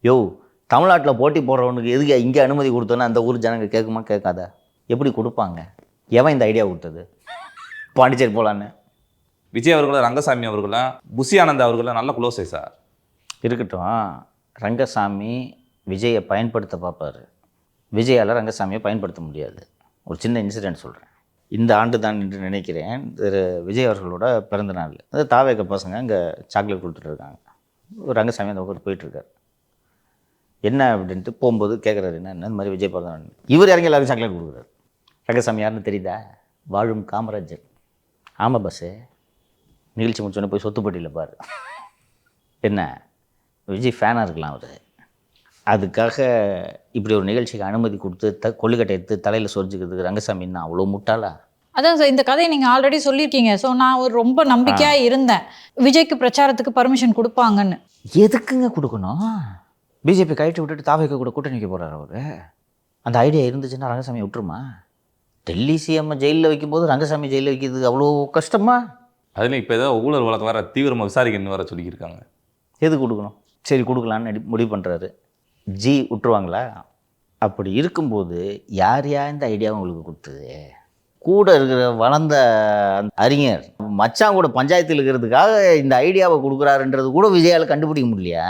யோ தமிழ்நாட்டில் போட்டி போடுறவனுக்கு எதுக்கு இங்கே அனுமதி கொடுத்தோன்னா அந்த ஊர் ஜனங்க கேட்குமா கேட்காதா? எப்படி கொடுப்பாங்க? எவன் இந்த ஐடியா கொடுத்தது பாண்டிச்சேரி போகலான்னு? விஜய் அவர்களும் ரங்கசாமி அவர்களும் புஷி ஆனந்த் அவர்களும் நல்ல க்ளோஸ் சார். இருக்கட்டும், ரங்கசாமி விஜயை பயன்படுத்த பார்ப்பார். விஜயால் ரங்கசாமியை பயன்படுத்த முடியாது. ஒரு சின்ன இன்சிடென்ட் சொல்கிறேன். இந்த ஆண்டு தான் என்று நினைக்கிறேன், திரு விஜய் அவர்களோட பிறந்த நாள். அது தாவேக்க பசங்க அங்கே சாக்லேட் கொடுத்துட்ருக்காங்க. ரங்கசாமி அந்த பக்கம் போயிட்டுருக்கார். என்ன அப்படின்ட்டு போகும்போது கேட்குறாரு, என்ன இந்த மாதிரி விஜய் பிறந்த நாள். இவர் இறங்கி எல்லாருக்கும் சாக்லேட் கொடுக்குறாரு. ரங்கசாமி யாருன்னு தெரியுதா? வாழும் காமராஜர். ஆமாம் பஸ்ஸு, நிகழ்ச்சி முடிச்சோடனே போய் சொத்துப்பட்டியில் பாரு. என்ன விஜய் ஃபேனாக இருக்கலாம் அவர். அதுக்காக இப்படி ஒரு நிகழ்ச்சிக்கு அனுமதி கொடுத்து கொள்ளுக்கட்டை எடுத்து தலையில் சொரிஞ்சுக்கிறதுக்கு ரங்கசாமி என்ன அவ்வளோ முட்டாளா? அதான் சார், இந்த கதையை நீங்கள் ஆல்ரெடி சொல்லியிருக்கீங்க. ஸோ நான் ஒரு ரொம்ப நம்பிக்கையாக இருந்தேன் விஜய்க்கு பிரச்சாரத்துக்கு பர்மிஷன் கொடுப்பாங்கன்னு. எதுக்குங்க கொடுக்கணும்? பிஜேபி கழட்டி விட்டுட்டு தாவேக்க கூட கூட்டணி வைக்க போகிறார் அவர். அந்த ஐடியா இருந்துச்சுன்னா ரங்கசாமி விட்டுருமா? டெல்லி சிஎம் ஜெயிலில் வைக்கும்போது ரங்கசாமி ஜெயிலில் வைக்கிறது அவ்வளோ கஷ்டமா? அதுலேயும் இப்போ ஏதோ ஊழல் வழக்கு வேறு தீவிரமாக விசாரிக்கணும்னு வேறு சொல்லியிருக்காங்க. எது கொடுக்கணும்? சரி கொடுக்கலான்னு முடிவு பண்ணுறாரு. ஜி விட்டுருவாங்களா? அப்படி இருக்கும்போது யார் இந்த ஐடியாவை உங்களுக்கு கொடுத்தது? கூட இருக்கிற வளர்ந்த அறிஞர் மச்சான் கூட பஞ்சாயத்தில் இருக்கிறதுக்காக இந்த ஐடியாவை கொடுக்குறாருன்றது கூட விஜயால் கண்டுபிடிக்க முடியலையா?